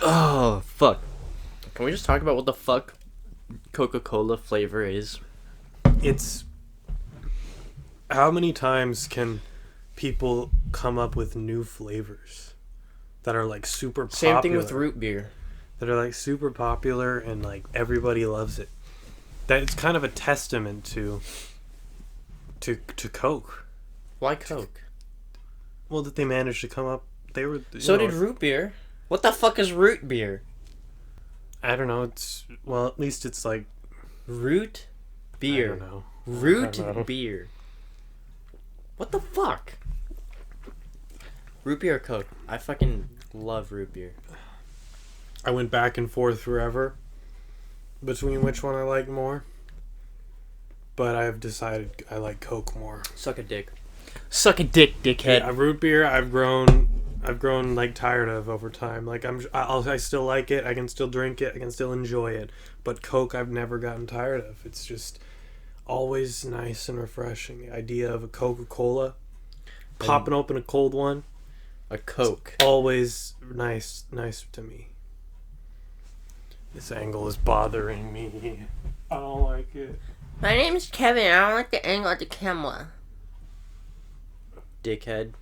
Oh, fuck. Can we just talk about what the fuck Coca-Cola flavor is? It's... How many times can people come up with new flavors that are like super popular? Same thing with root beer. That are like super popular and like everybody loves it. That it's kind of a testament to Coke. Why Coke? Well, that they managed to come up. They were. So did root beer. What the fuck is root beer? I don't know. It's at least it's like root beer. I don't know. Root beer. What the fuck? Root beer or Coke? I fucking love root beer. I went back and forth forever between which one I like more. But I've decided I like Coke more. Suck a dick. Suck a dick, dickhead. Yeah, root beer I've grown like tired of over time. Like I still like it. I can still drink it. I can still enjoy it. But Coke I've never gotten tired of. It's just always nice and refreshing. The idea of a Coca-Cola, popping open a cold one, a Coke. It's always nice to me. This angle is bothering me. I don't like it. My name is Kevin. I don't like the angle of the camera. Dickhead.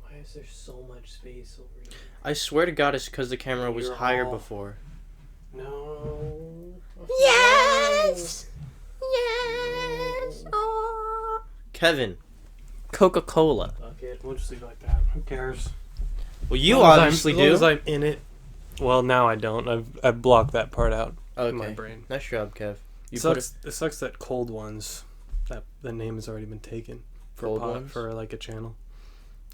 Why is there so much space over here? I swear to God, it's because the camera was You're higher all... before. No. Yes! Yes! Oh. Kevin. Coca-Cola. Fuck it. We'll just leave it like that. Who cares? Well, you obviously as do. long as I'm in it. Well, now I don't. I've blocked that part out in my brain. Nice job, Kev. It sucks that cold ones, that the name has already been taken for like a channel.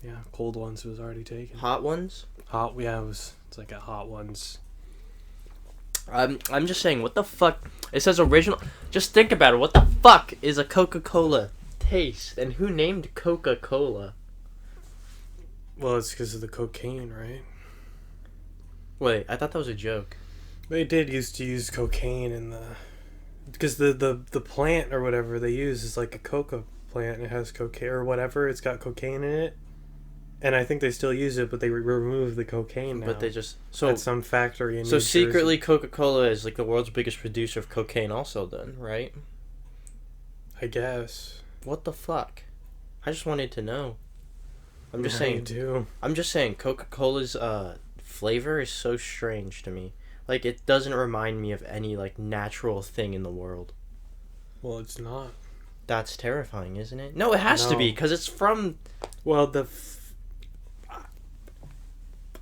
Yeah, cold ones was already taken. Hot ones? It's like a hot ones. I'm just saying, what the fuck? It says original. Just think about it. What the fuck is a Coca-Cola taste? And who named Coca-Cola? Well, it's because of the cocaine, right? Wait, I thought that was a joke. They did used to use cocaine in because the plant or whatever they use is like a coca plant and it has cocaine or whatever. It's got cocaine in it. And I think they still use it, but they remove the cocaine now. But they just... at some factory in New Jersey. Secretly Coca-Cola is like the world's biggest producer of cocaine also then, right? I guess. What the fuck? I just wanted to know. I'm just Yeah, saying... you do. I'm just saying Coca-Cola's flavor is so strange to me. Like, it doesn't remind me of any, like, natural thing in the world. Well, it's not. That's terrifying, isn't it? No, it has to be, because it's from... Well,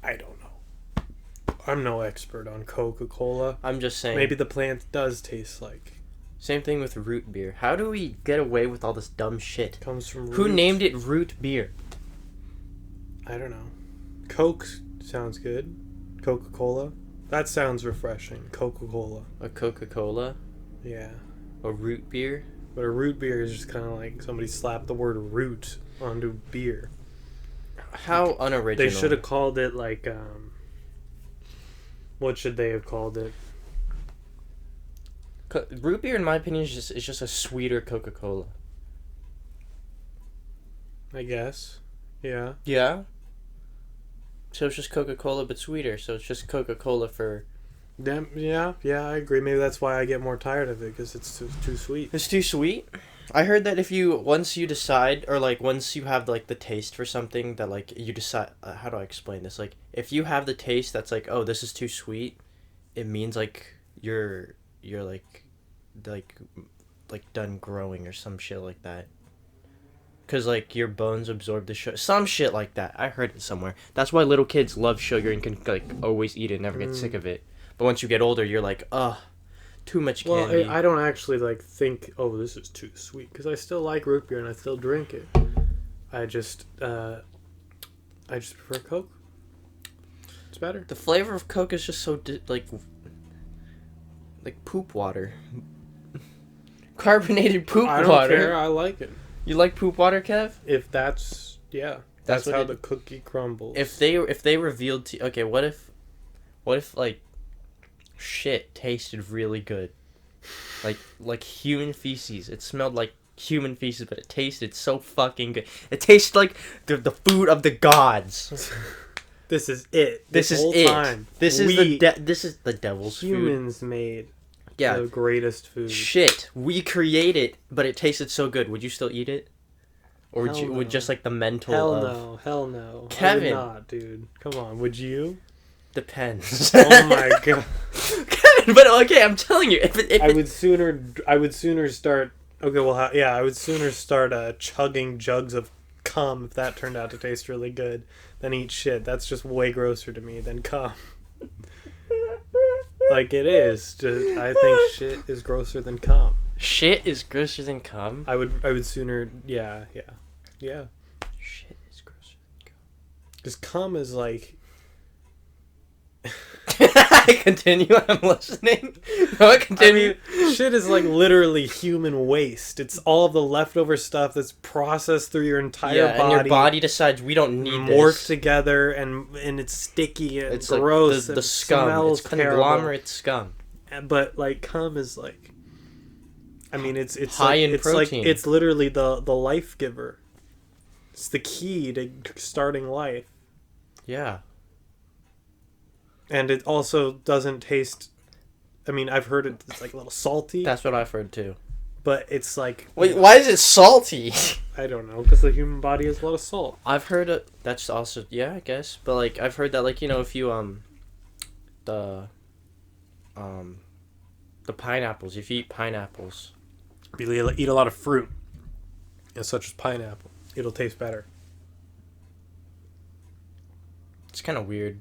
I don't know. I'm no expert on Coca-Cola. I'm just saying. Maybe the plant does taste like... Same thing with root beer. How do we get away with all this dumb shit? Comes from Who named it root beer? I don't know. Coke sounds good. Coca-Cola. That sounds refreshing. Coca-Cola. A Coca-Cola? Yeah. A root beer? But a root beer is just kind of like somebody slapped the word root onto beer. How unoriginal. They should have called it like, what should they have called it? Root beer, in my opinion, is just a sweeter Coca-Cola. I guess. Yeah. Yeah? So it's just Coca-Cola but sweeter. So it's just Coca-Cola for... Yeah, I agree. Maybe that's why I get more tired of it, because it's too sweet. It's too sweet? I heard that once you decide, or like once you have like the taste for something that like you decide, how do I explain this? Like if you have the taste that's like, oh, this is too sweet, it means like you're like done growing or some shit like that. Cause like your bones absorb the sugar, some shit like that. I heard it somewhere. That's why little kids love sugar and can like always eat it and never get sick of it. But once you get older, you're like, ugh, too much candy. Well, I don't actually like think, oh, this is too sweet, because I still like root beer and I still drink it. I just prefer Coke. It's better. The flavor of Coke is just so like poop water. Carbonated poop water. I don't care. I like it. You like poop water, Kev? If that's that's how the cookie crumbles. If they revealed to okay, what if like shit tasted really good, like human feces? It smelled like human feces, but it tasted so fucking good. It tasted like the food of the gods. This is it. This is whole it. Time, this is this is the devil's food. Humans made Yeah. the greatest food. Shit, we create it, but it tasted so good. Would you still eat it? Or would Hell you no. would just like the mental Hell no. Kevin. I would not, dude. Come on, would you? Depends. Oh my god. Kevin, but okay, I'm telling you, I would sooner start. Okay, well, I would sooner start chugging jugs of cum if that turned out to taste really good than eat shit. That's just way grosser to me than cum. Like it is. Just I think shit is grosser than cum. Shit is grosser than cum? I would sooner. Yeah. Shit is grosser than cum. Because cum is like. Continue, I'm listening. No, continue. I mean, shit is like literally human waste. It's all of the leftover stuff that's processed through your entire body. And your body decides we don't need morphed this. together, and it's sticky and It's gross. Like the scum. Smells It's conglomerate scum. But like cum is like, I mean, it's high like, in it's protein. Like, it's literally the life giver. It's the key to starting life. Yeah. And it also doesn't taste. I mean, I've heard it's like a little salty. That's what I've heard too. But it's like. Wait, why is it salty? I don't know, because the human body has a lot of salt. I've heard it. That's also I guess. But like I've heard that like if you the pineapples, if you eat pineapples, If you eat a lot of fruit, such as pineapple, it'll taste better. it's kind of weird.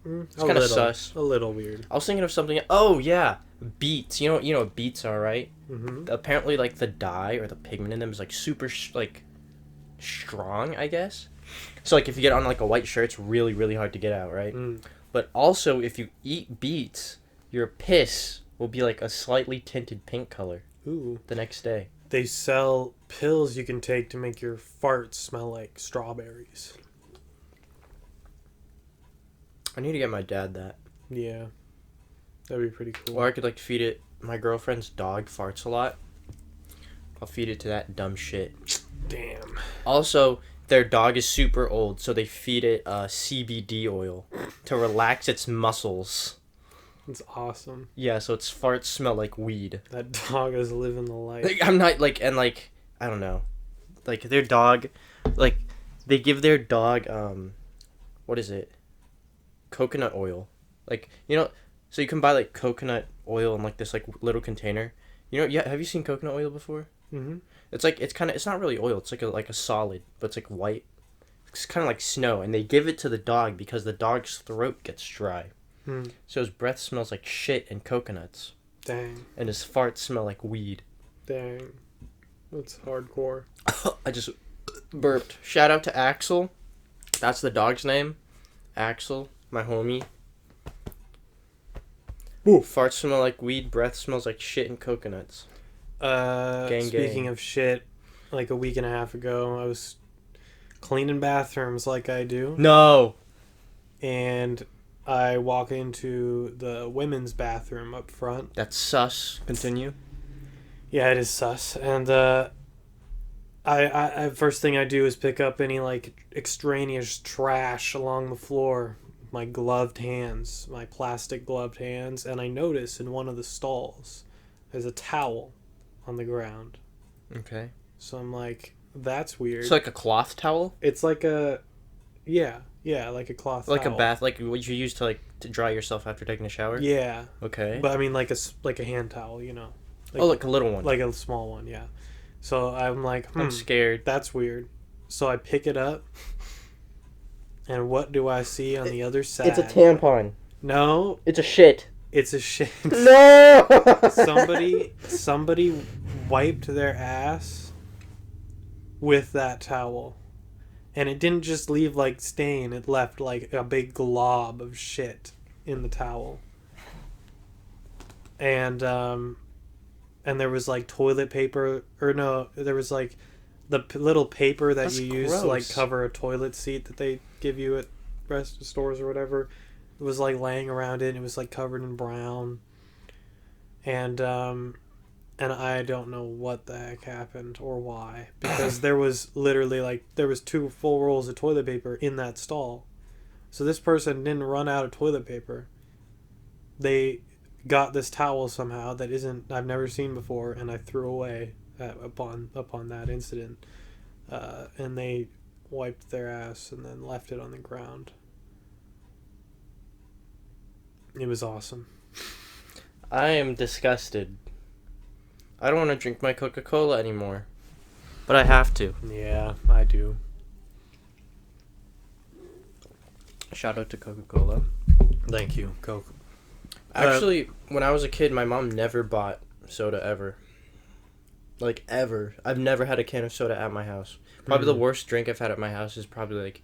It's kind of sus. A little weird. I was thinking of something. Oh yeah, beets. You know what beets are, right? Mm-hmm. Apparently, like the dye or the pigment in them is like super strong, I guess. So like if you get on like a white shirt, it's really really hard to get out, right? But also if you eat beets, your piss will be like a slightly tinted pink color. Ooh. The next day. They sell pills you can take to make your farts smell like strawberries. I need to get my dad that. Yeah. That'd be pretty cool. Or I could like feed it. My girlfriend's dog farts a lot. I'll feed it to that dumb shit. Damn. Also, their dog is super old, so they feed it CBD oil to relax its muscles. That's awesome. Yeah, so its farts smell like weed. That dog is living the life. Like, I'm not like, and like, I don't know, like their dog, like they give their dog what is it? Coconut oil, like so you can buy like coconut oil in like this like little container. Yeah, have you seen coconut oil before? Mm-hmm. It's like it's not really oil. It's like a solid, but it's like white. It's kind of like snow, and they give it to the dog because the dog's throat gets dry. So his breath smells like shit and coconuts. Dang. And his farts smell like weed. Dang. That's hardcore. I just burped. Shout out to Axel. That's the dog's name. Axel, my homie. Ooh. Farts smell like weed, breath smells like shit and coconuts. Speaking of shit, like a week and a half ago, I was cleaning bathrooms like I do. No! And I walk into the women's bathroom up front. That's sus. Continue. Yeah, it is sus. And I first thing I do is pick up any like extraneous trash along the floor. My gloved hands, my plastic gloved hands, and I notice in one of the stalls there's a towel on the ground. Okay. So I'm like, that's weird. It's like a cloth towel? It's like a, yeah, like a cloth like towel. A bath, like what you use to dry yourself after taking a shower? Yeah. Okay. But I mean like a hand towel, like a little one. Like a small one, yeah. So I'm like, I'm scared. That's weird. So I pick it up, and what do I see on the other side? It's a tampon. No. It's a shit. It's a shit. No! Somebody wiped their ass with that towel. And it didn't just leave like stain, it left like a big glob of shit in the towel. And there was like toilet paper, or no, there was like the little paper that That's you use gross. to like cover a toilet seat that they give you at rest stores or whatever. It was like laying around it, and it was like covered in brown. And I don't know what the heck happened or why, because there was literally like there was 2 full rolls of toilet paper in that stall. So this person didn't run out of toilet paper. They got this towel somehow that I've never seen before, and I threw away upon that incident. And they wiped their ass and then left it on the ground. It was awesome. I am disgusted. I don't want to drink my Coca-Cola anymore. But I have to. Yeah, I do. Shout out to Coca-Cola. Thank you, Coke. Actually, when I was a kid, my mom never bought soda ever. Like, ever. I've never had a can of soda at my house. Probably the worst drink I've had at my house is probably, like,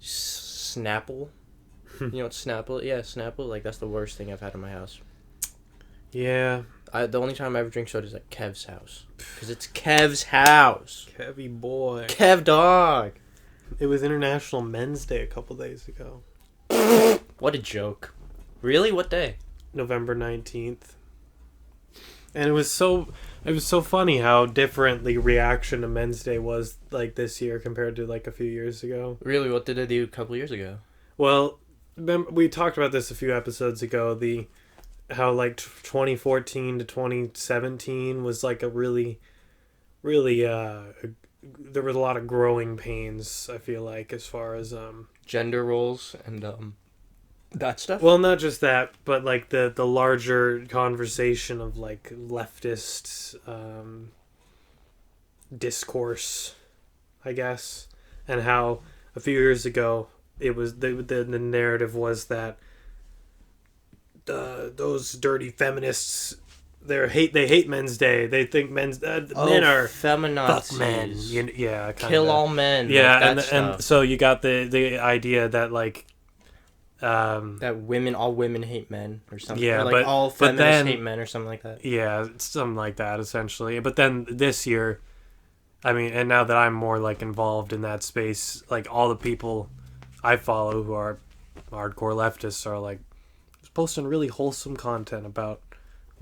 Snapple. You know what Snapple? Yeah, Snapple. Like, that's the worst thing I've had in my house. Yeah. The only time I ever drink soda is at Kev's house. Because it's Kev's house. Kevy boy. Kev dog. It was International Men's Day a couple days ago. What a joke. Really? What day? November 19th. And it was so funny how different the reaction to Men's Day was, like, this year compared to, like, a few years ago. Really? What did they do a couple years ago? Well, we talked about this a few episodes ago, how, like, 2014 to 2017 was, like, a really, really, there was a lot of growing pains, I feel like, as far as, Gender roles and, that stuff? well, not just that, but, like, the larger conversation of, like, leftist, discourse, I guess, and how a few years ago it was the narrative was that those dirty feminists they hate Men's Day. They think men are feminazis. Fuck men. Yeah, kinda. Kill all men. Yeah, like and so you got the idea that, like, that all women hate men or something. Yeah, or, like, but all feminists hate men or something like that. Yeah, something like that essentially. But then this year, I mean, and now that I'm more, like, involved in that space, like, all the people I follow who are hardcore leftists are, like, posting really wholesome content about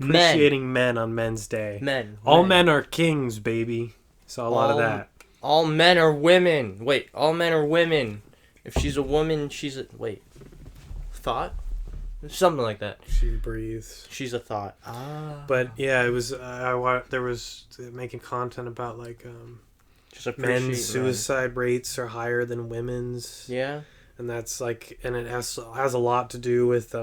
appreciating men on Men's Day. All men are kings, baby. Saw a lot of that. All men are women. Wait, all men are women. If she's a woman, she's a... Wait. Thought? Something like that. She breathes. She's a thought. Ah. But, yeah, it was... there was making content about, like... Just men's suicide rates are higher than women's. Yeah. And that's, like... And it has a lot to do with...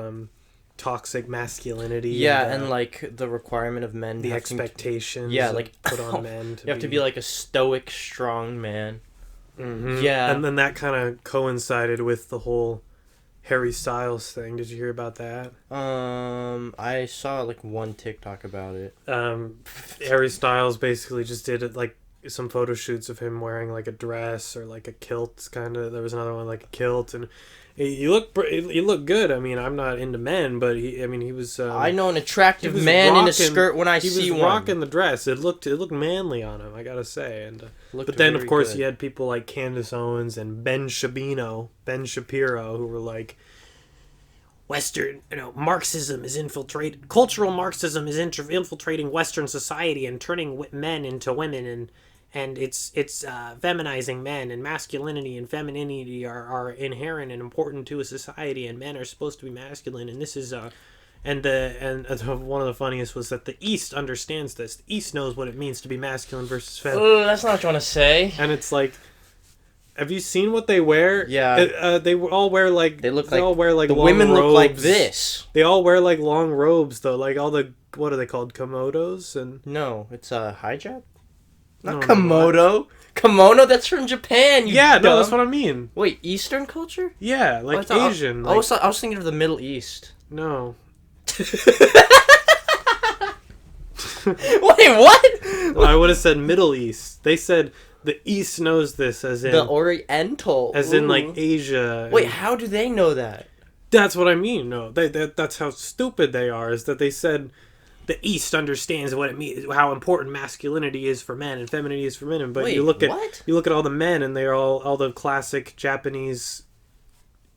toxic masculinity. Yeah, and like the requirement of men. The expectations. Like put on men. You have to be like a stoic, strong man. Mm-hmm. Yeah. And then that kind of coincided with the whole Harry Styles thing. Did you hear about that? I saw like one TikTok about it. Harry Styles basically just did like some photo shoots of him wearing like a dress or like a kilt, kind of. There was another one like a kilt, and you look good. I mean, I'm not into men, but he was. I know an attractive man in a skirt when I see one. He was rocking the dress. It looked manly on him, I gotta say. And but then of course you had people like Candace Owens and Ben Shapiro, who were like, Western, Marxism is cultural Marxism is infiltrating Western society and turning men into women, and it's feminizing men, and masculinity and femininity are inherent and important to a society, and men are supposed to be masculine, and this is one of the funniest was that the East understands this. The East knows what it means to be masculine versus feminine. Oh, that's not what you want to say. And it's like, have you seen what they wear? Yeah. They all wear like they all wear like the long women robes. look like this. They all wear like long robes though, like all the what are they called, komodos? And no, it's a hijab. Not no, Komodo. No. Kimono, that's from Japan. No, that's what I mean. Wait, Eastern culture? Yeah, like Asian. I was thinking of the Middle East. No. Wait, what? I would have said Middle East. They said the East knows this as in... The Oriental. As in, like, Asia. Wait, how do they know that? That's what I mean. No, that's how stupid they are, is that they said... The East understands what it means, how important masculinity is for men and femininity is for women. But wait, you look at what? all the men, and they're all the classic Japanese,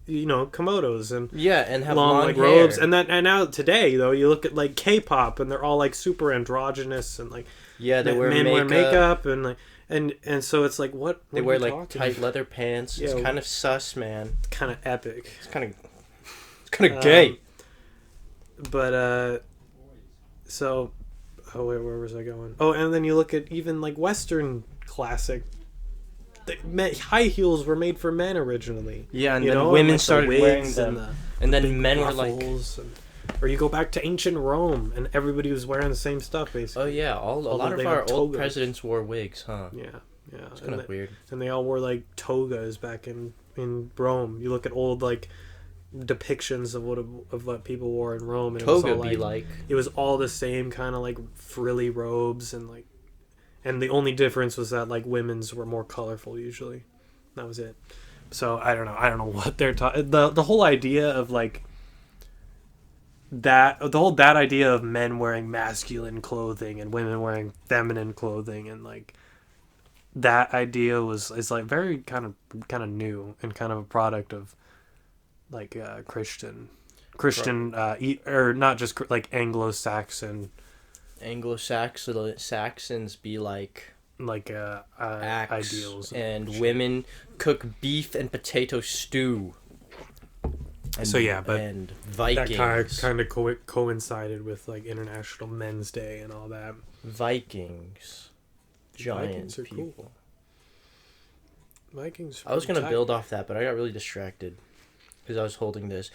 komodos and and have long like robes. And now today though, you look at like K-pop, and they're all like super androgynous and like Yeah, they wear Men wear makeup. makeup and like and so it's like what They are wear you like talking tight about? leather pants. Yeah, It's kind of sus, man. kind of epic. It's kind of gay. But so oh wait, where was I going? Oh, and then you look at even like Western classic. High heels were made for men originally. Yeah, and you then know, women like the started wearing wigs them, the and then big men were like, ruffles or you go back to ancient Rome and everybody was wearing the same stuff basically. "Oh yeah, a lot of they our were old togas. presidents wore wigs, huh?" Yeah, It's kind of weird. and they all wore like togas back in Rome. You look at old like depictions of what people wore in Rome, and Toga it was all be like like, it was all the same kind of like frilly robes and like, and the only difference was that like women's were more colorful usually. That was it. So I don't know what they're talking. The whole idea of like that idea of men wearing masculine clothing and women wearing feminine clothing and like that idea is like very kind of new and kind of a product of like Christian or not just like Anglo-Saxon Saxons be like like axe, ideals and shit. women cook beef and potato stew. And, So yeah, but and that Vikings. kind of coincided with like International Men's Day and all that. Vikings. Giant Vikings are people. cool. Vikings. I was gonna build off that, but I got really distracted because I was holding this.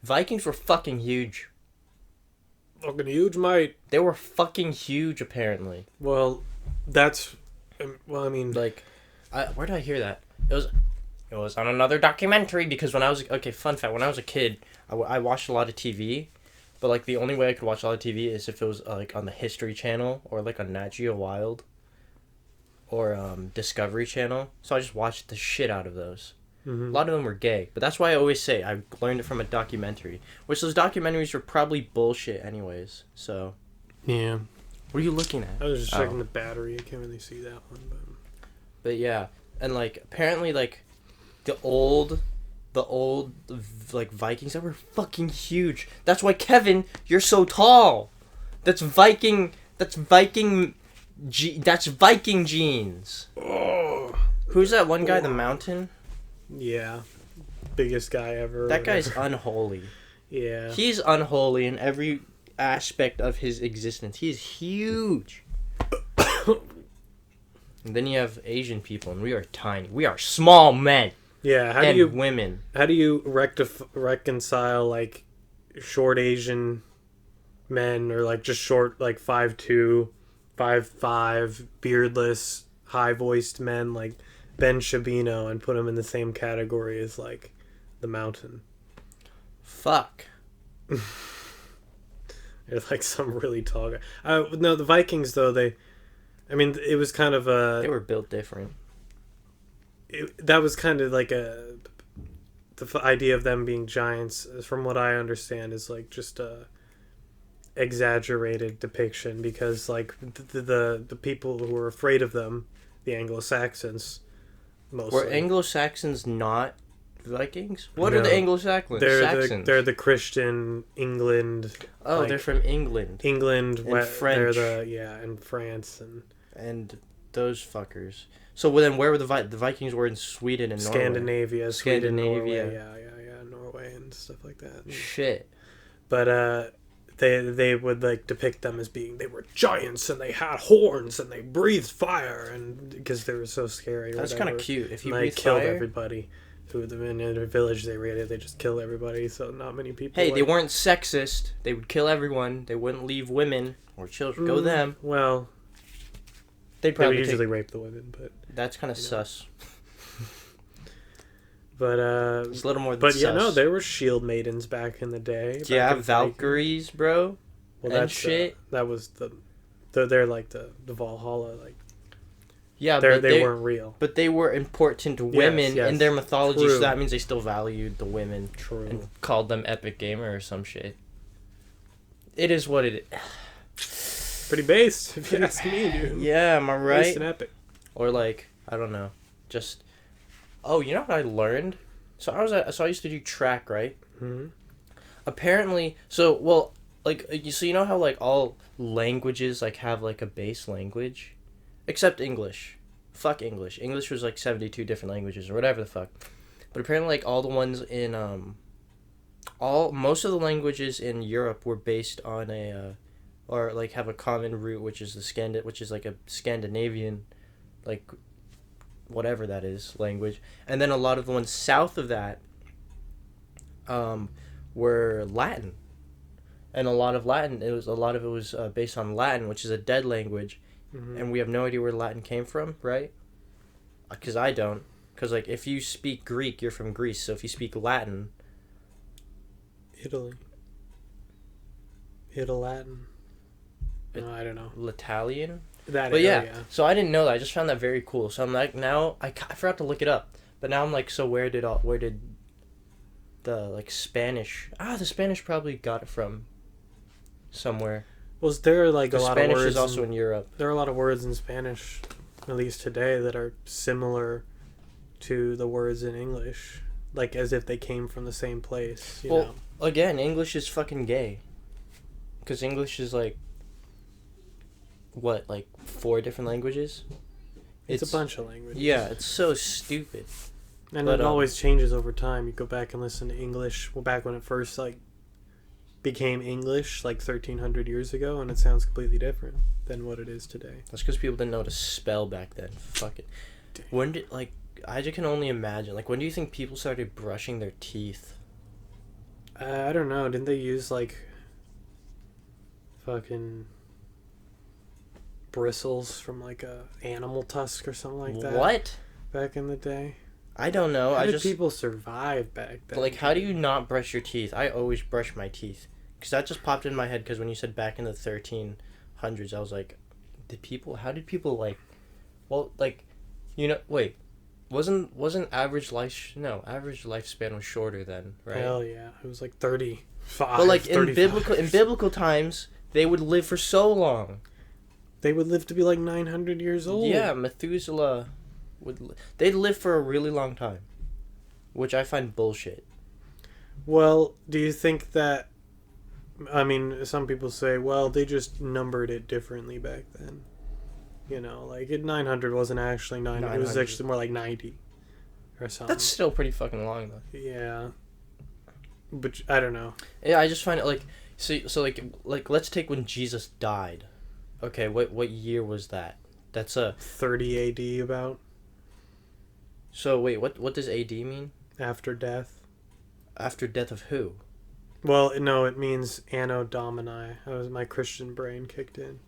Vikings were fucking huge. Fucking huge, mate. They were fucking huge, apparently. Well, that's well, I mean, Like, where did I hear that? It was on another documentary because when I was fun fact, when I was a kid, I watched a lot of TV, but like the only way I could watch a lot of TV is if it was like on the History Channel or like on Nat Geo Wild or Discovery Channel. So I just watched the shit out of those. A lot of them were gay, but that's why I always say I learned it from a documentary, which those documentaries were probably bullshit anyways. So yeah. what are you looking at? I was just checking the battery. I can't really see that one, But yeah, and like apparently like the old like Vikings that were fucking huge. That's why Kevin, you're so tall. That's Viking genes. Oh. Who's that one guy, the Mountain? Yeah. Biggest guy ever. That guy's unholy. Yeah. He's unholy in every aspect of his existence. He's huge. And then you have Asian people, and we are tiny. We are small men. Yeah. Women. How do you reconcile like short Asian men or like just short like 5'2", 5'5", beardless, high voiced men like Ben Shabino and put him in the same category as like the Mountain? Fuck. They're like some really tall guy. No, the Vikings though it was kind of They were built different. that was kind of like idea of them being giants, from what I understand, is like just a exaggerated depiction because like the people who were afraid of them, the Anglo-Saxons, mostly. Were Anglo-Saxons not Vikings? What No. are the Anglo-Saxons? They're the Christian England. Oh, like, they're from England. England, And French. and France And those fuckers. So then where were the Vikings were in Sweden and Norway? Scandinavia, Sweden, Scandinavia. Norway, Norway and stuff like that. Shit. But they would like depict them as being they were giants and they had horns and they breathed fire and because they were so scary. That's kind of cute. If you they breathe killed fire. everybody. Who in their village they raided, they just killed everybody. So not many people. Hey, they weren't sexist. They would kill everyone. They wouldn't leave women or children. Go them. Well, They'd they probably would usually rape the women, but That's kind of sus. but It's a little more than but sus. yeah, no, there were shield maidens back in the day. back Yeah, in Valkyries, bro. Well, and that's shit. That was they're like the Valhalla, like Yeah, they weren't real. But they were important women yes. in their mythology, True. so that means they still valued the women. True. And called them epic gamer or some shit. It is what it is. Pretty based, if you ask me, dude. Yeah, am I right? Based and epic. Or like, I don't know. Just oh, you know what I learned? So I used to do track, right? Mm-hmm. Apparently, so well, like you know how like all languages like have like a base language, except English. Fuck English. English was like 72 different languages or whatever the fuck. But apparently like all the ones in all most of the languages in Europe were based on a or like have a common root, which is which is like a Scandinavian, like whatever that is language, and then a lot of the ones south of that um, were Latin, and a lot of it was based on Latin, which is a dead language, and we have no idea where Latin came from, right? Because I don't. Because like if you speak Greek, you're from Greece, so if you speak Latin, Italy. Latin. No, I don't know. L'Italian. That But area. yeah, so I didn't know that. I just found that very cool. So I'm like, now I forgot to look it up, but now I'm like, so where did the like Spanish? The Spanish probably got it from somewhere. Was there like a lot Spanish of words? is also in Europe. There are a lot of words in Spanish, at least today, that are similar to the words in English, like as if they came from the same place. You know? Again, English is fucking gay. Because English is like, what, like 4 different languages? It's a bunch of languages. Yeah, it's so stupid. And it always changes over time. You go back and listen to English, well, back when it first like became English, like 1,300 years ago, and it sounds completely different than what it is today. That's because people didn't know how to spell back then. Fuck it. Damn. When did, like, I just can only imagine. Like, when do you think people started brushing their teeth? I don't know. Didn't they use like fucking bristles from like a animal tusk or something like that? What? Back in the day? I don't know. How did people survive back then? Like, how do you not brush your teeth? I always brush my teeth. Because that just popped in my head, because when you said back in the 1300s, I was like, how did people, like, well, like, you know, wait, wasn't average lifespan was shorter then, right? Hell yeah. It was like 35. But, like, 35. in biblical times, they would live for so long. They would live to be like 900 years old. Yeah, Methuselah they'd live for a really long time, which I find bullshit. Well, do you think that, I mean, some people say, well, they just numbered it differently back then. You know, like 900 wasn't actually 900. It was actually more like 90 or something. That's still pretty fucking long, though. Yeah. But I don't know. Yeah, I just find it like, so like let's take when Jesus died. Okay, what year was that? That's 30 AD about. So wait, what does AD mean? After death. After death of who? Well, no, it means Anno Domini. My Christian brain kicked in.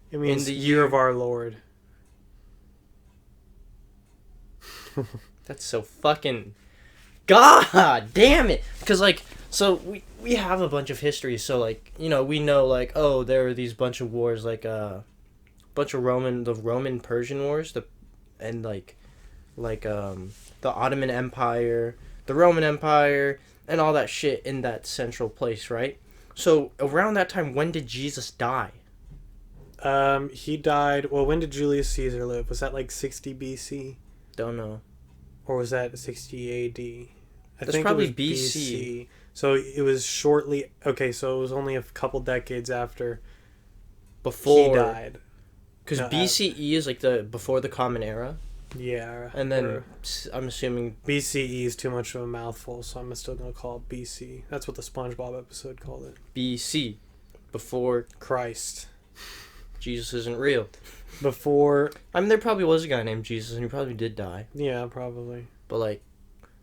It means the year of our Lord. That's so fucking... God damn it! Because, like, so we have a bunch of history, so, like, you know, we know, like, oh, there are these bunch of wars, like, bunch of the Roman-Persian wars, and, like, the Ottoman Empire, the Roman Empire, and all that shit in that central place, right? So, around that time, when did Jesus die? He died... Well, when did Julius Caesar live? Was that, like, 60 BC? Don't know. Or was that 60 AD? That's probably BC. So it was shortly... Okay, so it was only a couple decades after before he died. Because BCE is like before the Common Era. Yeah. And then I'm assuming... BCE is too much of a mouthful, so I'm still going to call it BC. That's what the SpongeBob episode called it. BC. Before... Christ. Jesus isn't real. Before... I mean, there probably was a guy named Jesus, and he probably did die. Yeah, probably. But, like,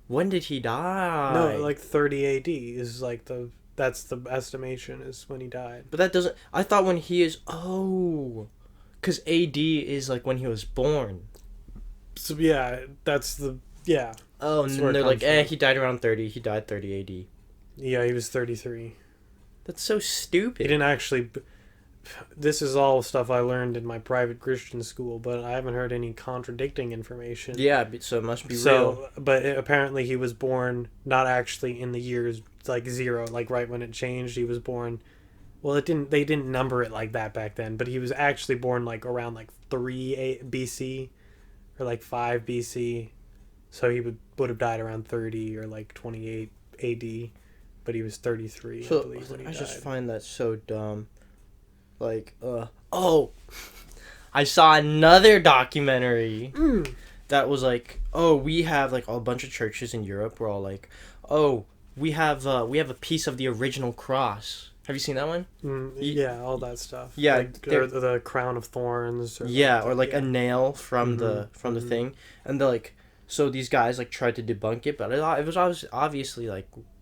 when did he die? No, like 30 AD is like that's the estimation is when he died. But that doesn't... I thought when he is... Oh... Because AD is, like, when he was born. So, yeah, that's the... Yeah. Oh, and they're like, he died around 30. He died 30 AD. Yeah, he was 33. That's so stupid. He didn't actually... This is all stuff I learned in my private Christian school, but I haven't heard any contradicting information. Yeah, so it must be real. But apparently he was born not actually in the years, like, 0, like, right when it changed. He was born... Well, they didn't number it like that back then, but he was actually born, like, around, like, 3 BC, or, like, 5 BC. So he would have died around 30 or, like, 28 AD. but he was 33, So I believe, when he I died. just find that so dumb. Like, oh, I saw another documentary that was like, oh, we have like a bunch of churches in Europe. We're all like, oh, we have a piece of the original cross. Have you seen that one? Yeah, all that stuff. Yeah, like, or the crown of thorns. Or yeah, like or like yeah. a nail from the thing, and they're like, so these guys like tried to debunk it, but it was obviously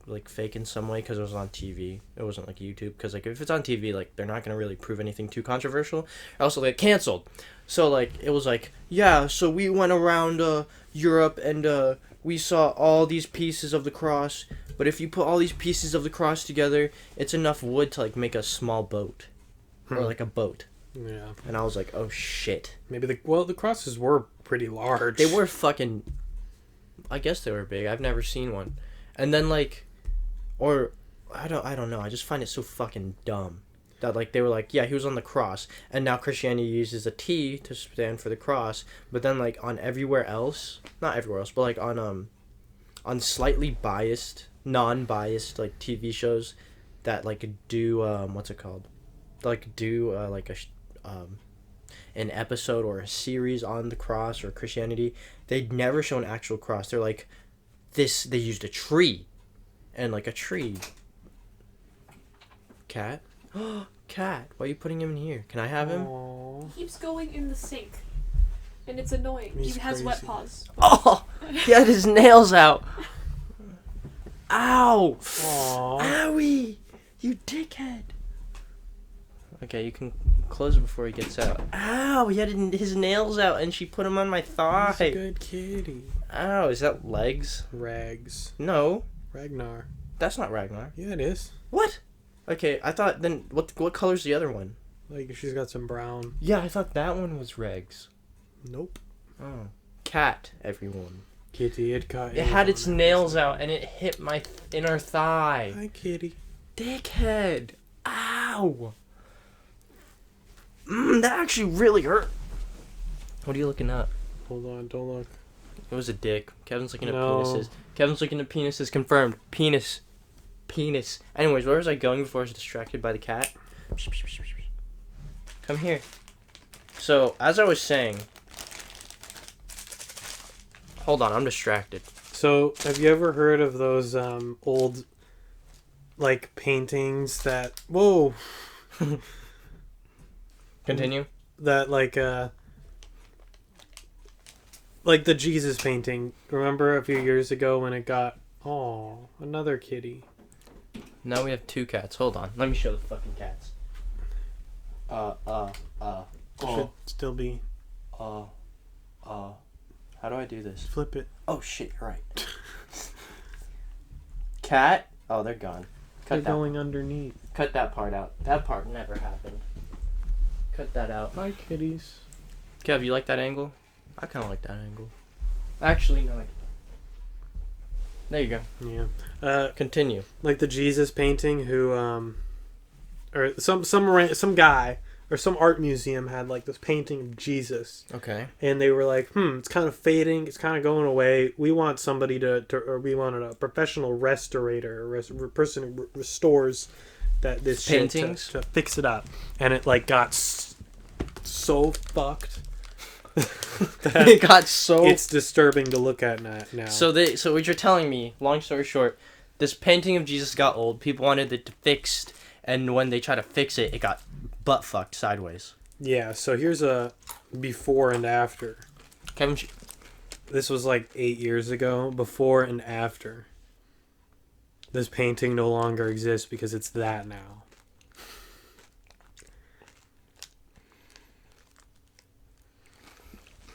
like fake in some way because it was on TV. It wasn't like YouTube, because like if it's on TV, like they're not gonna really prove anything too controversial. Also, they get canceled. So like it was like, yeah, so we went around Europe and we saw all these pieces of the cross, but if you put all these pieces of the cross together, it's enough wood to like make a small boat, or like a boat. Yeah. And I was like, oh shit. Maybe the crosses were pretty large. They were fucking, I guess they were big. I've never seen one. And then like, or I don't know. I just find it so fucking dumb that like they were like, yeah, he was on the cross, and now Christianity uses a T to stand for the cross, but then like on everywhere else, not everywhere else, but like on slightly biased, non-biased like TV shows that like do what's it called? Like do like an episode or a series on the cross or Christianity, they'd never show an actual cross. They're like, they used a tree, and like a tree. Cat? Cat, why are you putting him in here? Can I have him? Aww. He keeps going in the sink. And it's annoying. He's he has wet crazy. paws. Oh, he had his nails out. Ow! Aww. Owie! You dickhead. Okay, you can close it before he gets out. Ow! He had his nails out, and she put him on my thigh. He's a good kitty. Ow! Is that legs? Rags. No, Ragnar. that's not Ragnar. Yeah, it is. What? Okay, I thought then. What color's the other one? Like, she's got some brown. Yeah, I thought that one was Regs. Nope. Oh, cat, everyone. Kitty, it got. It had its nails out, and it hit my inner thigh. Hi, kitty. Dickhead! Ow! That actually really hurt. What are you looking at? Hold on, don't look. It was a dick. Kevin's looking at No. penises. Kevin's looking at penises. Confirmed. Penis. Penis. Anyways, where was I going before I was distracted by the cat? Come here. So, as I was saying... Hold on, I'm distracted. So, have you ever heard of those old, like, paintings that... Whoa! Continue. That, like the Jesus painting. Remember a few years ago when it got... Oh, another kitty. Now we have two cats. Hold on. Let me show the fucking cats. Should still be... How do I do this? Flip it. Oh shit, you're right. Cat? Oh, they're gone. They're Cut that. going underneath. Cut that part out. That part never happened. Cut that out. Hi, kitties. Kev, you like that angle? I kind of like that angle. Actually, no. There you go. Yeah. Continue. Like the Jesus painting, who or some guy or some art museum had like this painting of Jesus, Okay. and they were like, it's kind of fading, it's kind of going away. We want somebody or we wanted a professional restorator, person who restores this Paintings? shit to fix it up, and it like got so fucked. It got so. It's disturbing to look at now. So what you're telling me? Long story short, this painting of Jesus got old. People wanted it fixed, and when they tried to fix it, it got butt fucked sideways. Yeah. So here's a before and after. Kevin, This was like 8 years ago. Before and after. This painting no longer exists because it's that now.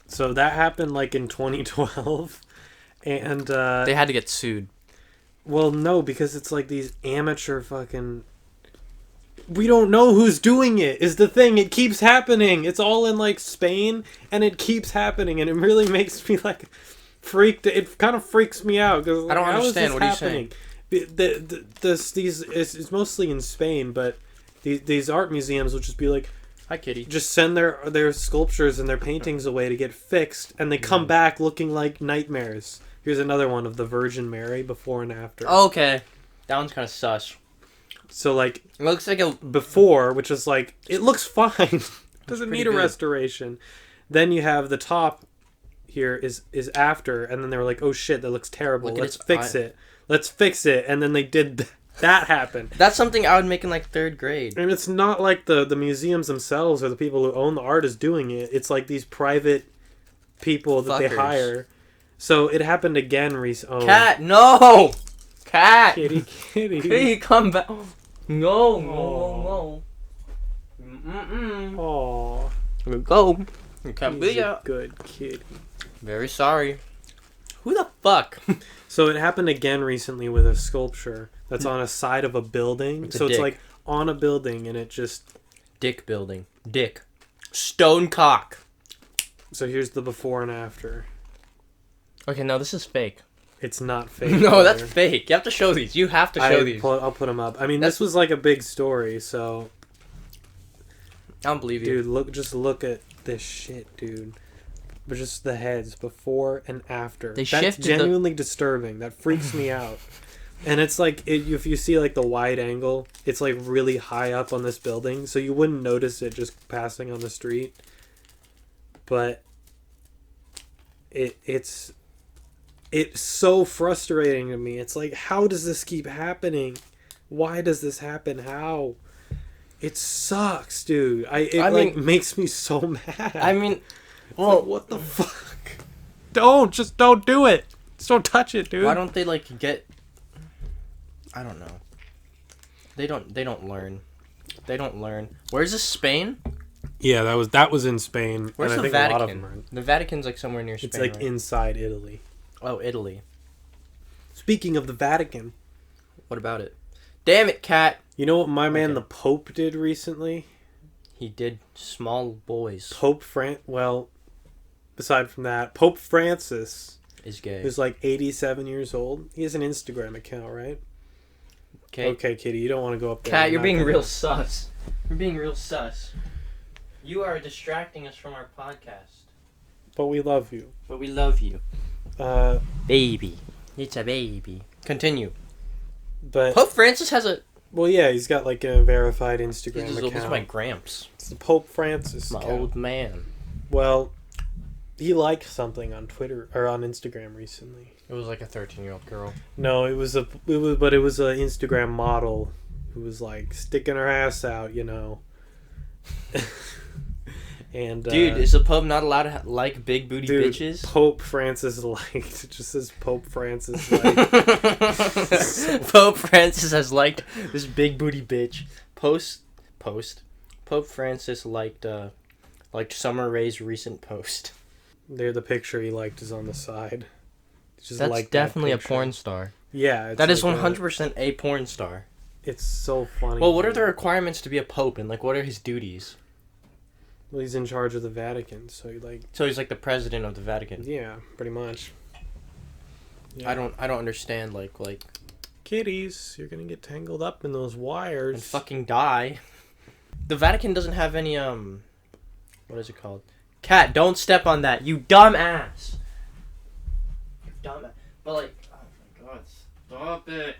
So that happened like in 2012, and they had to get sued. well, no, because it's like these amateur fucking. We don't know who's doing it. Is the thing? It keeps happening. It's all in like Spain, and it keeps happening, and it really makes me like freaked. It kind of freaks me out because like, I don't how is understand. this What are you happening? saying? It's mostly in Spain, but these art museums will just be like, Hi, kitty. just send their sculptures and their paintings away to get fixed, and they come back looking like nightmares. Here's another one of the Virgin Mary before and after. Okay. That one's kind of sus. So like It looks like a before, which is like it looks fine. Doesn't pretty need a good. restoration. Then you have the top here is after, and then they were like, oh shit, that looks terrible. Look at Let's its fix eye. it. Let's fix it. And then they did that happen. That's something I would make in like 3rd grade. And it's not like the museums themselves or the people who own the art is doing it. It's like these private people that they Fuckers. hire. So it happened again recently. Cat, no! Cat! Kitty. Kitty, come back. No, no, no, no. Aww. Go. You can't He's be a a... good kitty. Very sorry. Who the fuck? So it happened again recently with a sculpture that's on a side of a building. It's a So it's dick. like on a building and it just... Dick building. Dick. Stone cock. So here's the before and after. Okay, no, this is fake. It's not fake. No, that's either. fake. You have to show these. You have to show these. I'll put them up. I mean, That's- this was like a big story, so... I don't believe you. Dude, look at this shit, dude. But just the heads before and after. They That's shifted the- genuinely disturbing. That freaks me out. And it's like if you see like the wide angle, it's like really high up on this building, so you wouldn't notice it just passing on the street. But it's so frustrating to me. It's like, how does this keep happening? Why does this happen? How? It sucks, dude. It makes me so mad. I mean, Well, well, what the fuck? Don't do it. Just don't touch it, dude. why don't they like get? I don't know. They don't learn. They don't learn. Where's this, Spain? Yeah, that was in Spain. Where's and I the think a lot of Vatican? them are. The Vatican's like somewhere near Spain. It's like right? inside Italy. Oh, Italy. Speaking of the Vatican, What about it? Damn it, cat. you know what my man Okay. the Pope did recently? He did small boys. Well, aside from that, Pope Francis, Is gay. who's like 87 years old. He has an Instagram account, right? Okay, Kitty, you don't want to go up there. Cat, I'm you're not being gonna- real sus. You're being real sus. You are distracting us from our podcast. But we love you. But we love you. Uh, Baby. It's a baby. Continue. but Pope Francis has a... well, yeah, he's got like a verified Instagram This account. is my gramps. It's the Pope Francis My account. old man. Well, he liked something on Twitter or on Instagram recently. It was like a 13-year-old girl. No, it was an Instagram model who was like sticking her ass out, you know. And Dude, is the Pope not allowed to like big booty dude, bitches? Pope Francis liked. It just says Pope Francis liked. Pope Francis has liked this big booty bitch. Post. Pope Francis liked Summer Rae's recent post. There, the picture he liked is on the side. Just That's like that definitely a picture. porn star. Yeah, it's That is like 100% a porn star. It's so funny. Well, what are the requirements to be a pope, and like what are his duties? Well, he's in charge of the Vatican, so So he's like the president of the Vatican. yeah, pretty much. Yeah. I don't understand like Kitties, you're gonna get tangled up in those wires. and fucking die. The Vatican doesn't have any what is it called? Cat, don't step on that, you dumb ass. You dumb ass. But like, oh my god, stop it.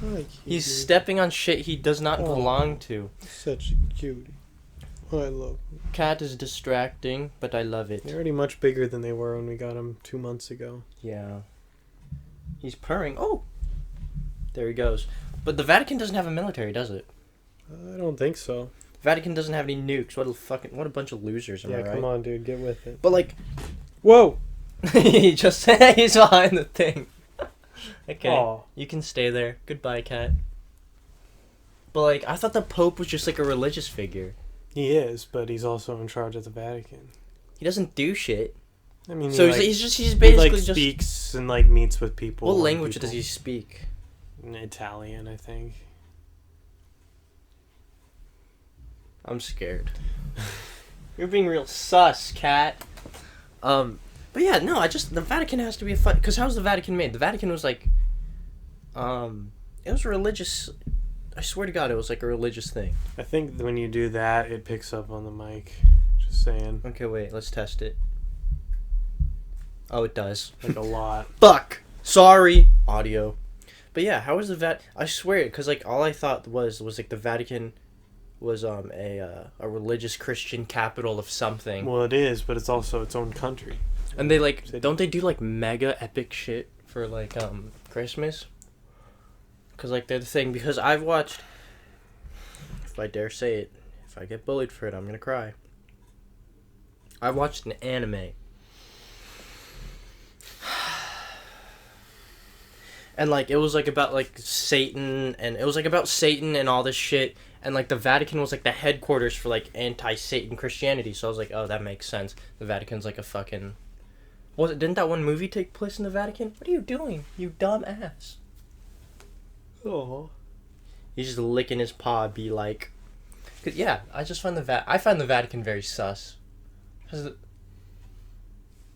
Hi, He's kitty. stepping on shit he does not Oh. belong to. Such a cutie. I love him. Cat is distracting, but I love it. They're already much bigger than they were when we got them 2 months ago. Yeah. He's purring. Oh! There he goes. But the Vatican doesn't have a military, does it? I don't think so. Vatican doesn't have any nukes. What a bunch of losers, am I Yeah, right? come on, dude, get with it. But like, Whoa! he just he's behind the thing. Okay, Aw. you can stay there. Goodbye, cat. But like, I thought the Pope was just like a religious figure. He is, but he's also in charge of the Vatican. He doesn't do shit. I mean, So he he's he basically like just. speaks and like meets with people. What and language people- does he speak? Italian, I think. I'm scared. You're being real sus, cat. But yeah, no, the Vatican has to be a fun. Cause how's the Vatican made? The Vatican was like, it was religious. I swear to God, it was like a religious thing. I think when you do that, it picks up on the mic. Just saying. Okay, wait, let's test it. Oh, it does. Like a lot. Fuck. Sorry, audio. But yeah, how was the I swear, because like all I thought was like the Vatican was a religious Christian capital of something. Well, it is, but it's also its own country. And they like don't they do like mega epic shit for like Christmas? Cause like they're the thing. Because I've watched, if I dare say it, if I get bullied for it, I'm gonna cry. I watched an anime. And like it was like about like Satan, and it was like about Satan and all this shit, and like the Vatican was like the headquarters for like anti-Satan Christianity. So I was like, oh, that makes sense. The Vatican's like a fucking. Didn't that one movie take place in the Vatican? What are you doing, you dumb ass? Oh. He's just licking his paw, be like, cause yeah, I just find I find the Vatican very sus.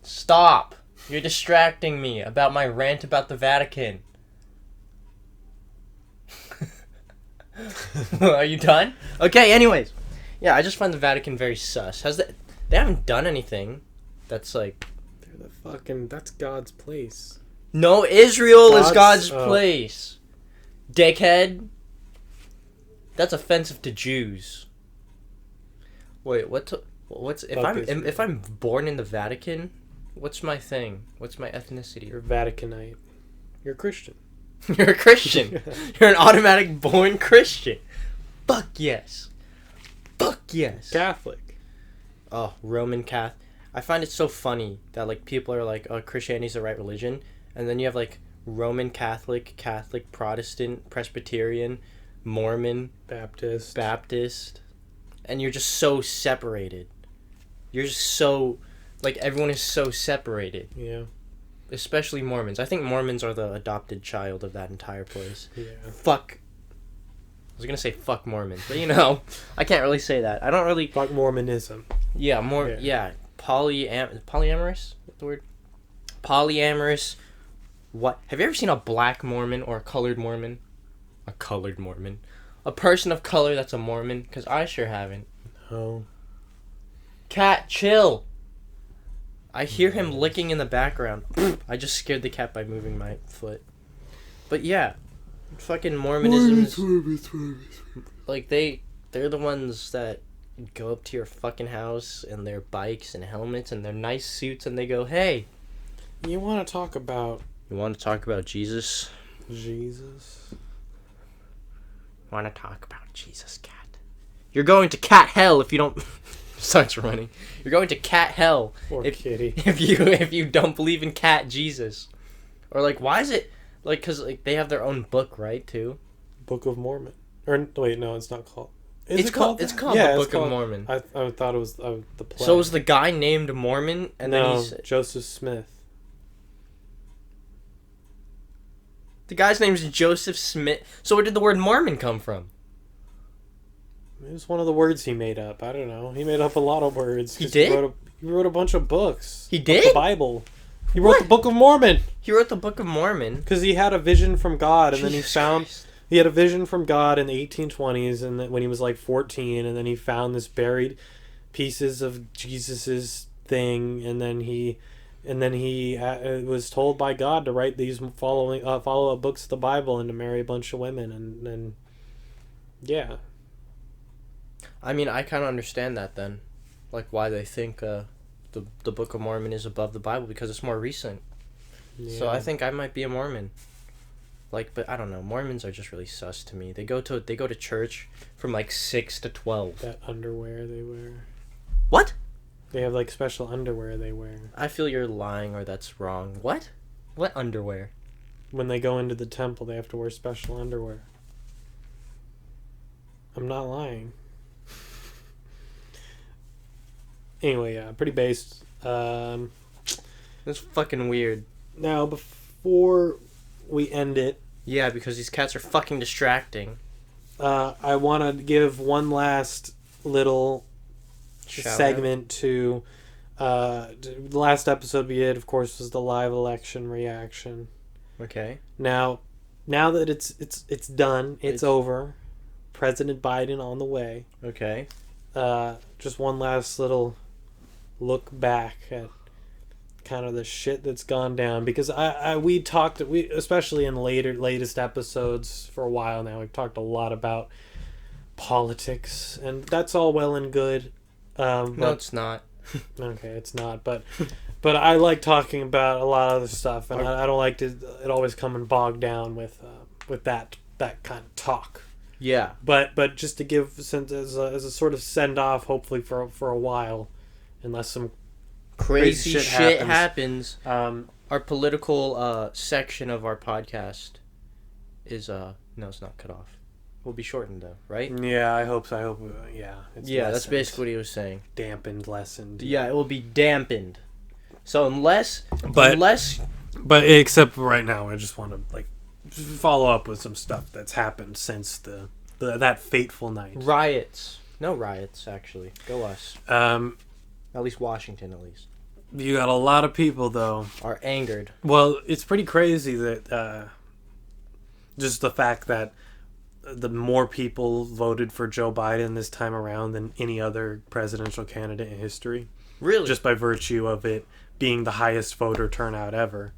Stop! You're distracting me about my rant about the Vatican. Are you done? Okay, anyways. Yeah, I just find the Vatican very sus. They haven't done anything that's like... They're the fucking... That's God's place. No, Israel is God's place. Dickhead. That's offensive to Jews. Wait, if I'm born in the Vatican, what's my thing? What's my ethnicity? You're Vaticanite. You're a Christian. You're a Christian. You're an automatic born Christian. Fuck yes. Fuck yes. Catholic. Oh, Roman Catholic. I find it so funny that like people are like, oh, Christianity's the right religion, and then you have like Roman Catholic, Catholic, Protestant, Presbyterian, Mormon, Baptist, and you're just so separated. You're just so, like, everyone is so separated. Yeah. Especially Mormons. I think Mormons are the adopted child of that entire place. Yeah. Fuck. I was gonna say fuck Mormons, but you know, I can't really say that. I don't really... Fuck Mormonism. Yeah, polyamorous? What's the word? Polyamorous. What? Have you ever seen a black Mormon or a colored Mormon? A colored Mormon. A person of color that's a Mormon? Because I sure haven't. No. Cat, chill! I hear him licking in the background. I just scared the cat by moving my foot. But yeah, fucking Mormonism. Like they're the ones that go up to your fucking house in their bikes and helmets and their nice suits, and they go, "Hey, you want to talk about Jesus? Jesus? Want to talk about Jesus, cat? You're going to cat hell if you don't." Starts running. You're going to cat hell. Poor kitty. If you don't believe in cat Jesus, or like, why is it like? Cause like they have their own book, right? Too. Book of Mormon. Or wait, no, it's not called. It's called the Book of Mormon. I thought it was the play. So was the guy named Mormon, and then he's Joseph Smith. The guy's name's Joseph Smith. So where did the word Mormon come from? It was one of the words he made up. I don't know. He made up a lot of words. He did? He wrote a bunch of books. He did? The Bible. He wrote the Book of Mormon. He wrote the Book of Mormon. Because he had a vision from God, and then he found... Christ. He had a vision from God in the 1820s, and when he was like 14, and then he found this buried pieces of Jesus's thing, and then he was told by God to write these follow-up books of the Bible and to marry a bunch of women, and then yeah. I mean, I kind of understand that then, like why they think the Book of Mormon is above the Bible, because it's more recent. Yeah. So I think I might be a Mormon. Like, but I don't know. Mormons are just really sus to me. They go to church from like 6 to 12. That underwear they wear. What? They have like special underwear they wear. I feel you're lying, or that's wrong. What? What underwear? When they go into the temple, they have to wear special underwear. I'm not lying. Anyway, yeah, pretty based. That's fucking weird. Now, before we end it... Yeah, because these cats are fucking distracting. I want to give one last little segment to... the last episode we did, of course, was the live election reaction. Okay. Now that it's done, it's over. President Biden on the way. Okay. Just one last little look back at kind of the shit that's gone down, because we especially in latest episodes for a while now, we've talked a lot about politics, and that's all well and good. No, it's not. Okay, it's not, but I like talking about a lot of other stuff, and I don't like it always coming bogged down with that kind of talk. Yeah. But just to give as a sort of send off, hopefully for a while, unless some crazy shit happens. Um, Our political section of our podcast is no, it's not cut off. Will be shortened though, right? Yeah, I hope so. I hope. Yeah. It's Yeah, lessened, that's basically what he was saying. dampened, lessened. Yeah, it will be dampened. So unless But except right now, I just want to like follow up with some stuff that's happened since that fateful night. riots, no riots actually. Go us. At least Washington, at least, You got a lot of people though. are angered. Well, it's pretty crazy that just the fact that the more people voted for Joe Biden this time around than any other presidential candidate in history, Really? just by virtue of it being the highest voter turnout ever.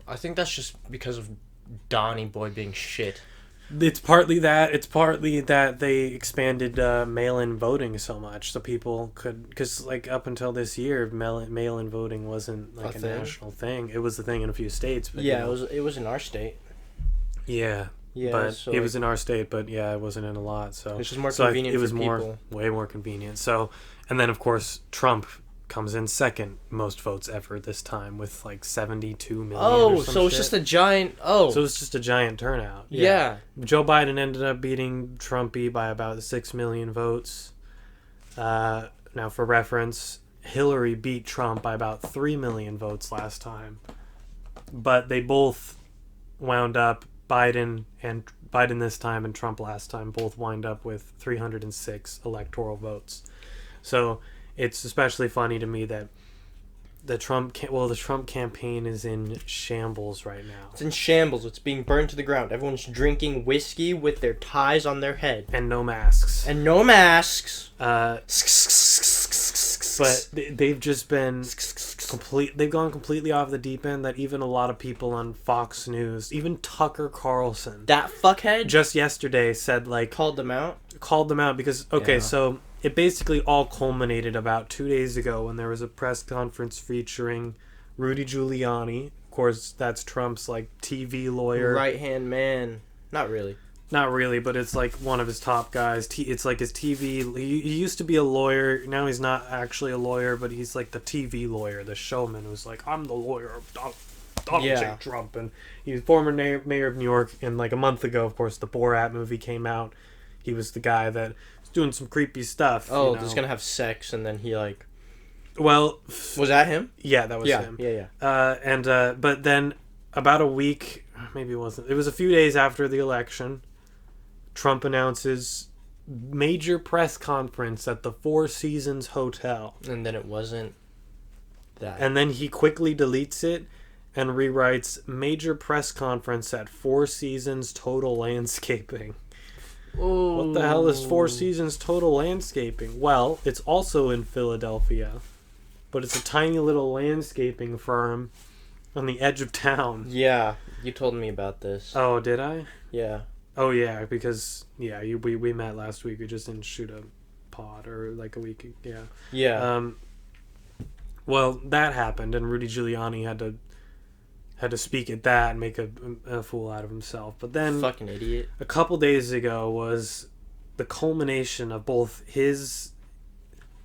I think that's just because of Donnie Boy being shit. It's partly that. It's partly that they expanded mail-in voting so much, so people could, because like up until this year, mail-in voting wasn't like a national thing. It was a thing in a few states. But, Yeah, it was in our state. Yeah. Yeah, but so it was in our state, but yeah, it wasn't in a lot. So it's just more convenient it was for people. way more convenient. So, and then of course Trump comes in second most votes ever this time with like 72 million. Oh, or some so it's shit. just a giant. Oh, So it's just a giant turnout. yeah. Joe Biden ended up beating Trumpy by about 6 million votes. Now, for reference, Hillary beat Trump by about 3 million votes last time. But they both wound up, Biden this time and Trump last time, both wind up with 306 electoral votes. So it's especially funny to me that the Trump campaign is in shambles right now. It's in shambles. It's being burned to the ground. Everyone's drinking whiskey with their ties on their head. And no masks. And no masks. But they've just been they've gone completely off the deep end, that even a lot of people on Fox News, even Tucker Carlson, That fuckhead just yesterday said like called them out. Because so it basically all culminated about 2 days ago when there was a press conference featuring Rudy Giuliani. Of course, that's Trump's like TV lawyer, Right hand man. Not really. Not really, but it's like one of his top guys. It's like his TV. He used to be a lawyer. Now he's not actually a lawyer, but he's like the TV lawyer, the showman who's like, I'm the lawyer of Donald J. Trump. And he's former mayor of New York. And like a month ago, of course, the Borat movie came out. He was the guy that was doing some creepy stuff. Oh, he's gonna have sex, and then he like. Well, Was that him? yeah, that was him. Yeah. But then about a week, maybe it wasn't. It was a few days after the election. Trump announces major press conference at the Four Seasons Hotel. And then it wasn't that. And then he quickly deletes it and rewrites major press conference at Four Seasons Total Landscaping. Ooh. What the hell is Four Seasons Total Landscaping? Well, it's also in Philadelphia, but it's a tiny little landscaping firm on the edge of town. Yeah, you told me about this. Oh, did I? Yeah. Oh yeah, because we met last week. We just didn't shoot a pod or like a week. Yeah. Yeah. Well, that happened, and Rudy Giuliani had to speak at that and make a fool out of himself. But then, fucking idiot. a couple days ago was the culmination of both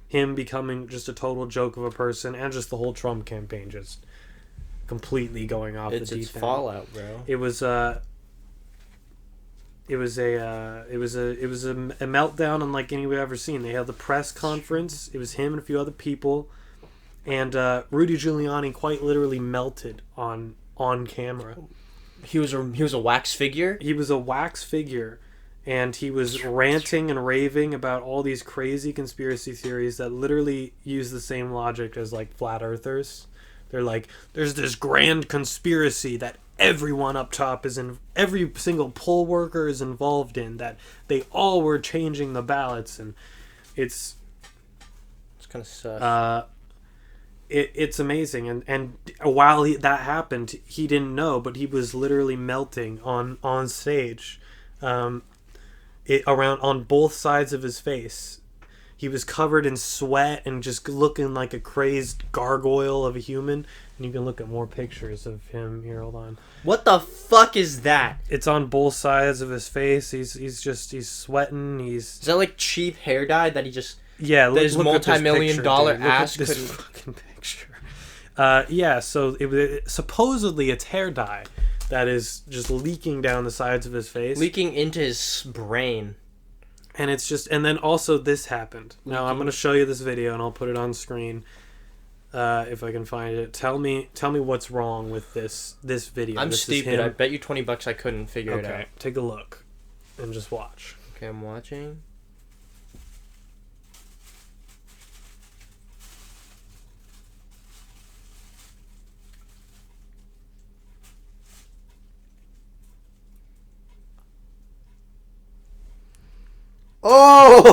him becoming just a total joke of a person, and just the whole Trump campaign just completely going off the deep end. It's fallout, bro. It was a meltdown unlike any we've ever seen. They had the press conference. It was him and a few other people, and Rudy Giuliani quite literally melted on camera. He was a wax figure. He was a wax figure, and he was ranting and raving about all these crazy conspiracy theories that literally use the same logic as like flat earthers. They're like, there's this grand conspiracy that everyone up top every single poll worker is involved in, that they all were changing the ballots, and it's kind of sus. it's amazing. And while that happened, he didn't know, but he was literally melting on stage, around on both sides of his face. He was covered in sweat and just looking like a crazed gargoyle of a human. And you can look at more pictures of him here. Hold on. What the fuck is that? It's on both sides of his face. He's sweating. Is that like cheap hair dye that he just... Yeah, his multi-million-dollar ass could... couldn't... fucking picture. Yeah, so supposedly it's hair dye that is just leaking down the sides of his face. Leaking into his brain. And it's just... And then also this happened. Now, I'm going to show you this video, and I'll put it on screen. If I can find it. Tell me what's wrong with this video. I'm stupid. I bet you $20 I couldn't figure it out. Okay, take a look and just watch. Okay, I'm watching. Oh!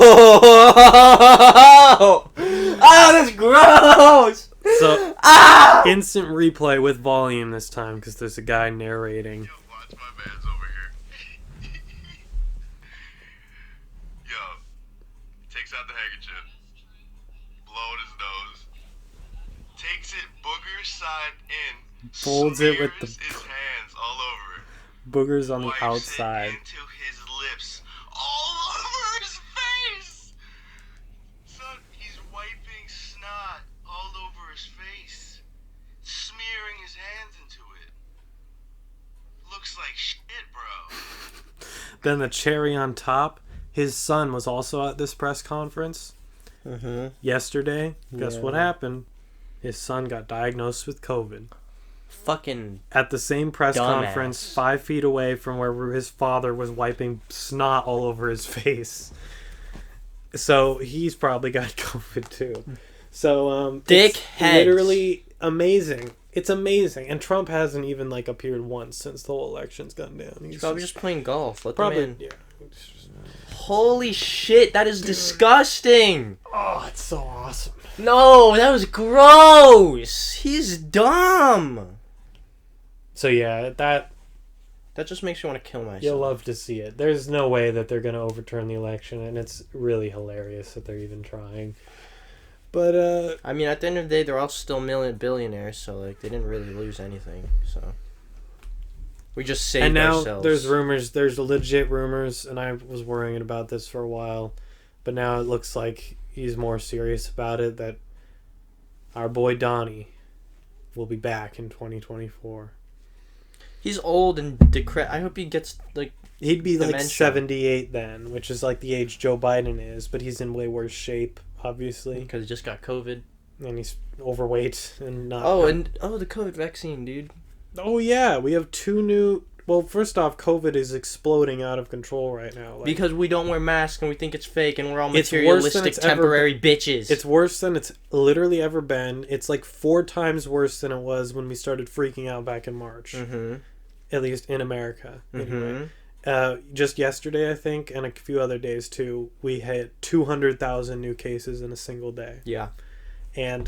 Oh, that's gross! So, instant replay with volume this time because there's a guy narrating. Yo, watch my man's over here. Yo, takes out the handkerchief, blowing his nose, takes it booger side in, Folds it with the smears his hands all over it, boogers on the wipes outside. it into his lips, all over his face. Son, he's wiping snot all over his face, smearing his hands into it. Looks like shit, bro. Then the cherry on top, his son was also at this press conference yesterday. Guess what happened? His son got diagnosed with COVID. Fucking At the same press dumbass. conference, 5 feet away from where his father was wiping snot all over his face. So he's probably got COVID too. So Dick it's heads. literally amazing. It's amazing, and Trump hasn't even like appeared once since the whole election's gone down. He's probably just playing golf. Let probably them in. yeah. Holy shit, that is disgusting. Oh, it's so awesome. No, that was gross. He's dumb. So yeah, that just makes me want to kill myself. you'll love to see it. There's no way that they're going to overturn the election, and it's really hilarious that they're even trying. But I mean, at the end of the day, they're all still billionaires, so like they didn't really lose anything. So we just saved and now ourselves. there's rumors. There's legit rumors, and I was worrying about this for a while, but now it looks like he's more serious about it. That our boy Donnie will be back in 2024. He's old and decrepit. I hope he gets like. He'd be like Dementia. 78 then, which is like the age Joe Biden is, but he's in way worse shape, obviously, Because he just got COVID. and he's overweight and not. The COVID vaccine, dude. Oh yeah, we have 2 new. Well, first off, COVID is exploding out of control right now. Like, Because we don't wear masks and we think it's fake and we're all It's worse than materialistic, it's ever temporary bitches. it's worse than it's literally ever been. It's like 4 times worse than it was when we started freaking out back in March. Mm-hmm. At least in America. Anyway. Mm-hmm. Just yesterday, I think, and a few other days too, we hit 200,000 new cases in a single day. Yeah. And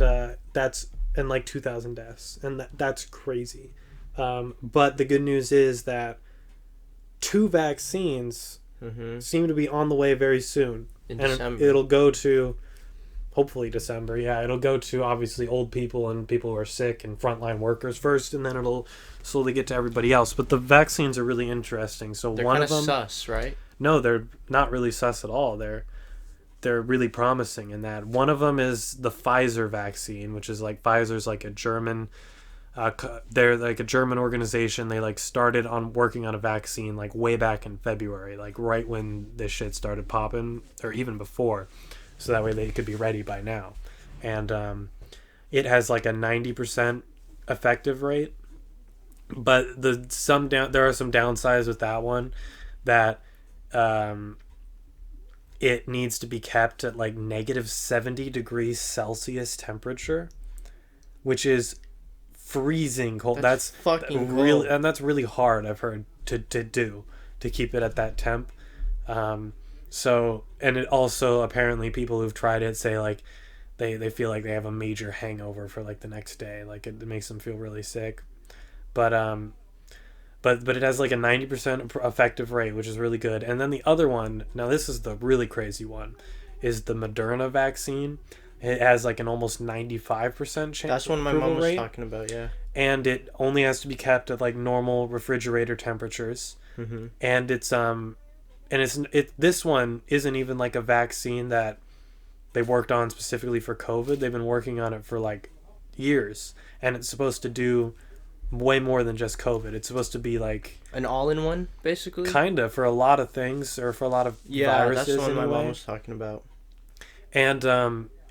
that's and like 2,000 deaths, and that's crazy. But the good news is that 2 vaccines seem to be on the way very soon. In and December. it'll go to hopefully December. Yeah, it'll go to obviously old people and people who are sick and frontline workers first, and then it'll slowly get to everybody else. But the vaccines are really interesting. So They're one kind of of them, sus, right? no, they're not really sus at all. They're really promising in that. One of them is the Pfizer vaccine, which is like Pfizer's like a German. They're like a German organization. They like started on working on a vaccine like way back in February, like right when this shit started popping, or even before, so that way they could be ready by now. And it has like a 90% effective rate, but there are some downsides with that one, that it needs to be kept at like negative 70 degrees Celsius temperature, which is freezing cold. That's fucking really, cold. and that's really hard, I've heard, to keep it at that temp. So, and it also, apparently people who've tried it say like they feel like they have a major hangover for like the next day. Like it makes them feel really sick. But it has like a 90% effective rate, which is really good. And then the other one, now this is the really crazy one, is the Moderna vaccine. It has like an almost 95% chance. That's one my mom was talking about, yeah. And it only has to be kept at like normal refrigerator temperatures. Mm-hmm. And this one isn't even like a vaccine that they worked on specifically for COVID. They've been working on it for like years, and it's supposed to do way more than just COVID. It's supposed to be like an all-in-one, basically. Kind of for a lot of things, or for a lot of viruses. That's the one anyway. my mom was talking about.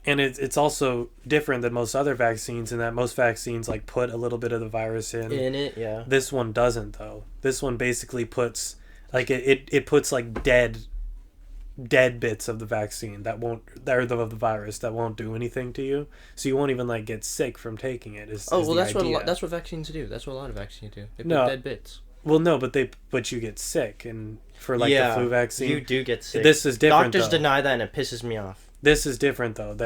And it's also different than most other vaccines in that most vaccines like put a little bit of the virus in it. Yeah. This one doesn't though. This one basically puts like it puts like dead bits of the vaccine that are of the virus that won't do anything to you, so you won't even like get sick from taking it. That's what vaccines do. That's what a lot of vaccines do. They put dead bits. Well, no, but you get sick, and for like the flu vaccine, you do get sick. This is different. Doctors deny that, and it pisses me off. This is different though.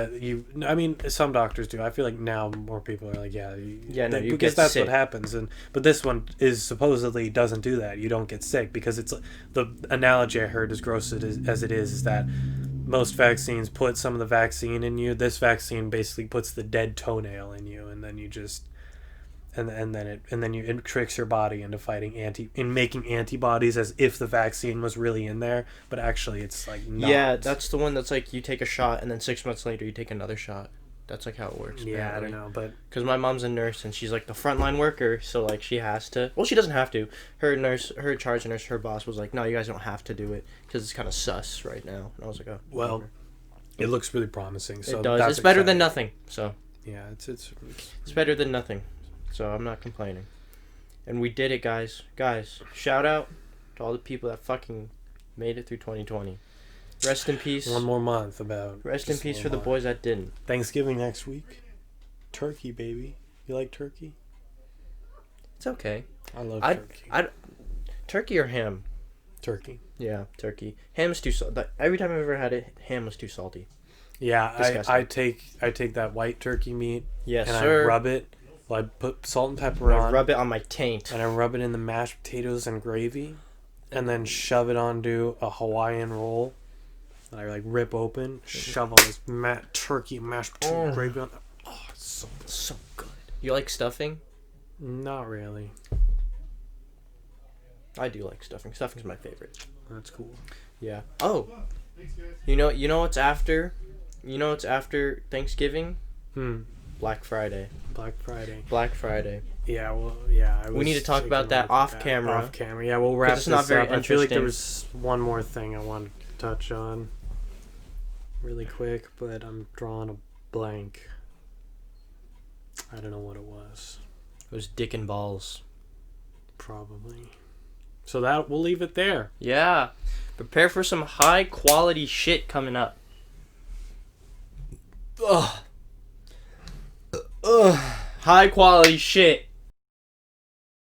I mean, some doctors do. I feel like now more people are like, because that's sick. What happens. But this one is supposedly doesn't do that. You don't get sick because it's the analogy I heard, as gross as it is that most vaccines put some of the vaccine in you. This vaccine basically puts the dead toenail in you, and then you just. And then it tricks your body into making antibodies as if the vaccine was really in there, but actually it's like not. Yeah, that's the one that's like you take a shot and then 6 months later you take another shot. That's like how it works. Yeah, apparently. I don't know, but because my mom's a nurse and she's like the frontline worker, so like she has to. Well, she doesn't have to. Her charge nurse, her boss was like, "No, you guys don't have to do it because it's kind of sus right now." And I was like, "Oh, well, whatever." It looks really promising. So it does. It's better than nothing. So yeah, it's better than nothing. So I'm not complaining. And we did it, guys. Guys, shout out to all the people that fucking made it through 2020. Rest in peace. One more month about. Rest in peace for the boys that didn't. Thanksgiving next week. Turkey, baby. You like turkey? It's okay. I love turkey. Turkey or ham? Turkey. Yeah, turkey. Ham is too salty. Every time I've ever had it, ham was too salty. Yeah, I take that white turkey meat. Yes, and sir. I rub it. Well, I put salt and pepper on. I rub it on my taint. And I rub it in the mashed potatoes and gravy. And then shove it onto a Hawaiian roll. And I like rip open. Shove all this turkey mashed potato gravy on. Oh, it's so good. You like stuffing? Not really. I do like stuffing. Stuffing's my favorite. That's cool. Yeah. Oh. You know what's after? You know what's after Thanksgiving? Black Friday. Black Friday. Yeah, well, yeah. We need to talk about that off camera. Off camera. Yeah, we'll wrap this up. I feel like there was one more thing I wanted to touch on really quick, but I'm drawing a blank. I don't know what it was. It was dick and balls. Probably. So we'll leave it there. Yeah. Prepare for some high quality shit coming up. Ugh. High quality shit.